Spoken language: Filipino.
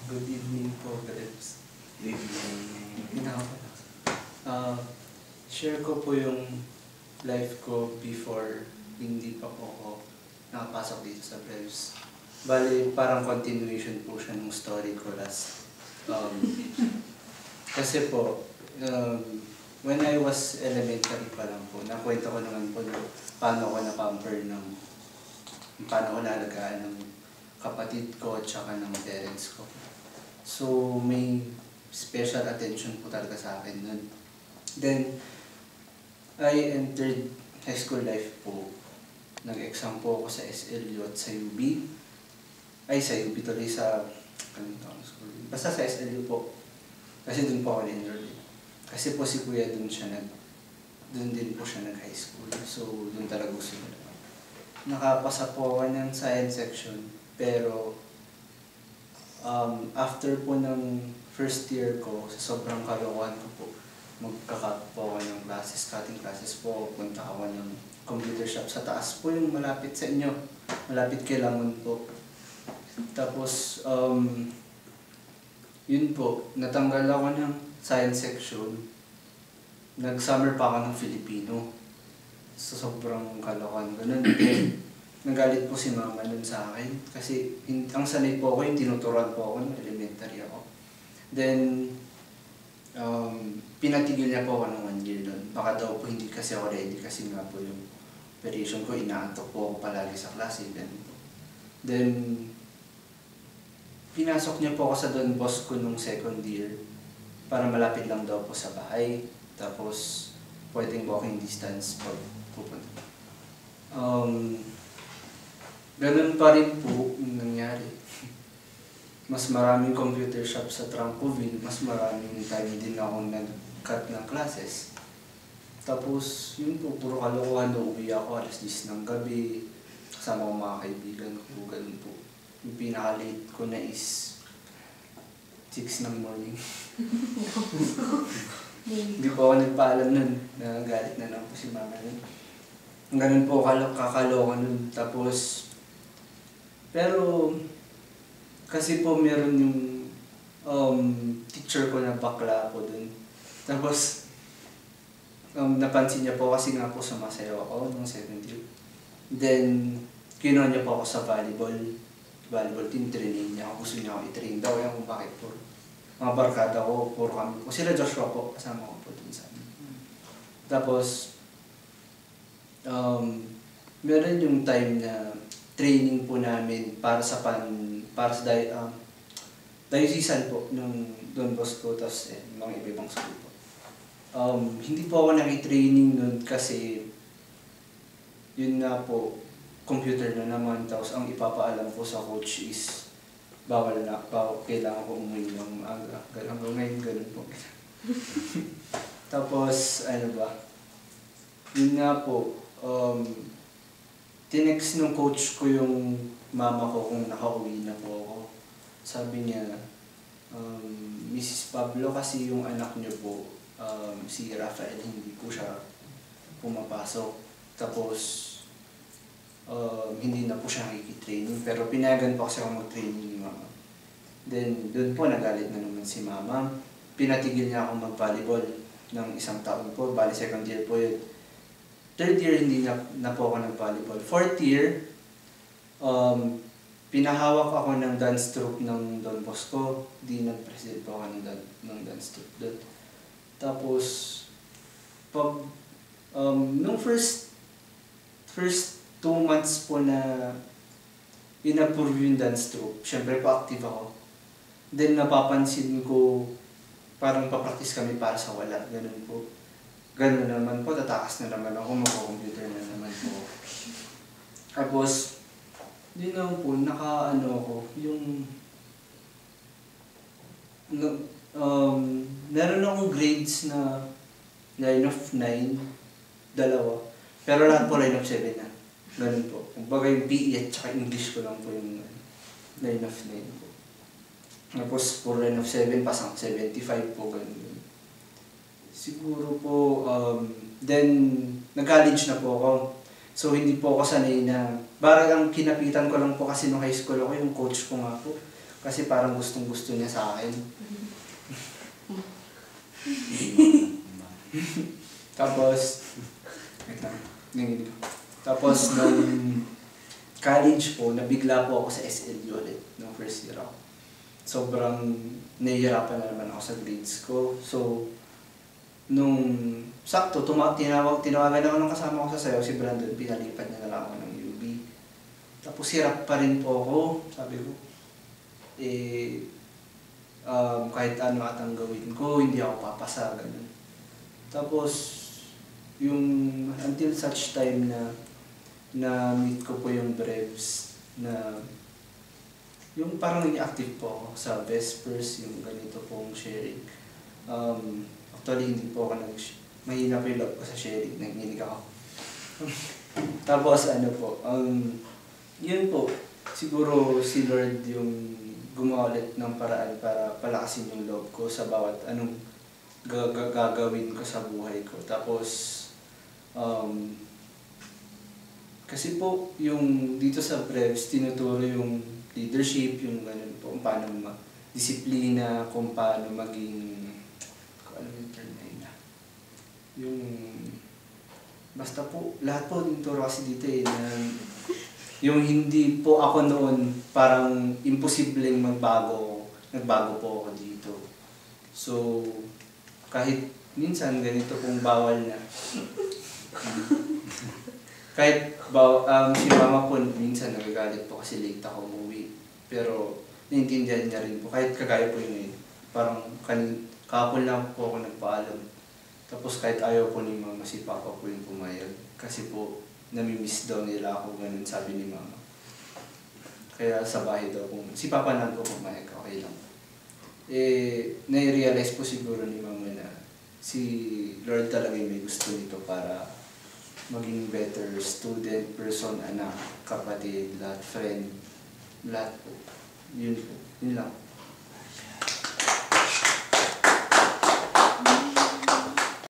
Good evening po, Grebs. Good evening. Share ko po yung life ko before hindi pa po ako nakapasok dito sa Grebs. Bali, parang continuation po siya ng story ko last. Kasi po, when I was elementary pa lang po, nakwento ko naman po paano ko na-pamper paano ko naalagaan ng kapatid ko at saka ng parents ko. So, may special attention po talaga sa akin nun. Then, I entered high school life po. Nag-exam po ako sa SLU at sa UB. Ay, sa UB tuloy sa... school. Basta sa SLU po. Kasi dun po ako na-enroll. Kasi po si Kuya dun din po siya nag-high school. So, dun talaga gusto nila. Nakapasa po ako ng science section. Pero, after po ng first year ko, sa sobrang kalokohan ko po, magkakat po ako ng classes, cutting classes po, punta ako ng computer shop sa taas po, yung malapit sa inyo, malapit kay Langon po. Tapos, yun po, natanggal ako ng science section, nag-summer pa ako ng Filipino. So, sobrang kalokohan ko nun. Nagalit po si mama nun sa akin kasi ang sanay po ako yung tinuturuan po ako nung elementary ako. Then, pinatigil niya po ako ng 1 year nun. Baka daw po hindi kasi ako ready kasi nga po yung operation ko, inaantok po ako palagi sa klase. Then, pinasok niya po ako sa Don Bosco nung second year para malapit lang daw po sa bahay. Tapos, pwedeng walking distance pag pupunta. Ganun pa rin po yung nangyari. Mas maraming computer shop sa Trampoville, mas maraming time din ako nag-cut ng classes. Tapos, yun po, puro kalokohan, uuwi ako alas 10 ng gabi, kasama ko mga kaibigan ko, ganun po. Yung pinaka-late ko na is 6 ng morning. Hindi po ako nagpaalam nun, nagalit na lang po si mama nun. Ganun po kakaloka nun. Tapos, pero, kasi po meron yung teacher ko na bakla po dun. Tapos, napansin niya po kasi nga po sumasayaw ako nung 7th year. Then, kinuha niya po ako sa volleyball team, training niya ako. Gusto niya ako i-train daw. Kaya kung bakit po. Mga barkada ko, puro kami po. Sila Joshua po, kasama ko po dun sa amin. Tapos, meron yung time na training po namin para sa diocesan po nung Don Bosco, tapos mga iba-ibang school po. Hindi po ako naki-training nun kasi yun nga po, computer na naman, tapos ang ipapaalam po sa coach is kailangan ko umuwi ng maaga. Hanggang ngayon, ganun po. Tapos, ano ba, yun nga po, tinext ng coach ko yung mama ko kung nakauwi na po ako. Sabi niya, Mrs. Pablo, kasi yung anak niyo po, si Rafael, hindi po siya pumapasok. Tapos, hindi na po siya nakikitraining, pero pinayagan po kasi ako mag-training ni mama. Then, doon po nagalit na naman si mama. Pinatigil niya ako mag-volleyball ng 1 taon po, bali second year po yun. Third year, hindi na po ako nag-volleyball. Fourth year, pinahawak ako ng dance troupe ng Don Bosco. Di nag-president po ako ng dance troupe doon. Tapos, nung first 2 months po na in-approve yung dance troupe, syempre po active ako. Then napapansin ko, parang papractice kami para sa wala. Ganun po. Ganun naman po, tatakas na naman ako, mag-computer na naman po. Tapos, yun naman po, meron akong grades na line of 9, 2. Pero lahat po line of 7 na. Ganun po. Kumbaga yung PE at saka English ko lang po yung line of 9 po. Tapos, for line of 7, pasang 75 po, ganun. Siguro po, then, nag-college na po ako. So, hindi po ako sanay na, parang ang kinapitan ko lang po kasi nung high school ako, yung coach ko nga po. Kasi parang gustong-gusto niya sa akin. Tapos, wait lang, nanginig ako. Tapos, nung college po, nabigla po ako sa SLU ulit, nung first year ako. Sobrang nahihirapan na naman ako sa grades ko. So, nung sakto, tinawagan ako ng kasama ko sa sayaw, si Brandon, pinalipat niya na lang ako ng UB. Tapos hirap pa rin po ako, sabi ko. Kahit ano atang gawin ko, hindi ako papasa, ganun. Tapos, yung until such time na meet ko po yung Brevs, na yung parang naging active po ako sa Vespers, yung ganito pong sharing. Actually, hindi po ako mahina po yung love ko sa sharing, nanginig ako. Tapos ano po, yun po, siguro si Lord yung gumawa ulit ng paraan para palakasin yung love ko sa bawat anong gagawin ko sa buhay ko. Tapos, kasi po, yung dito sa Brevs, tinuturo yung leadership, yung ganun po, kung paano disiplina, kung paano maging, kung ano yung term na yun na. Yung, basta po, lahat po tinuturo kasi dito na yung hindi po ako noon, parang imposibleng nagbago po ako dito. So, kahit minsan ganito pong bawal na. Kahit si mama po minsan nagagalit po kasi late ako umuwi. Pero naiintindihan niya rin po. Kahit kagaya po yun parang kahapon lang po ako nagpaalam. Tapos kahit ayaw po ni mama, si papa po yung pumayag. Kasi po namimiss daw nila ako, ganun sabi ni mama. Kaya sa bahay daw po, si papa lang po pumayag, okay lang. Nai-realize po siguro ni mama na si Lord talaga yung may gusto nito para maging better student, person, anak, kapatid, lahat, friend, lahat po. Yun po. Yun lang.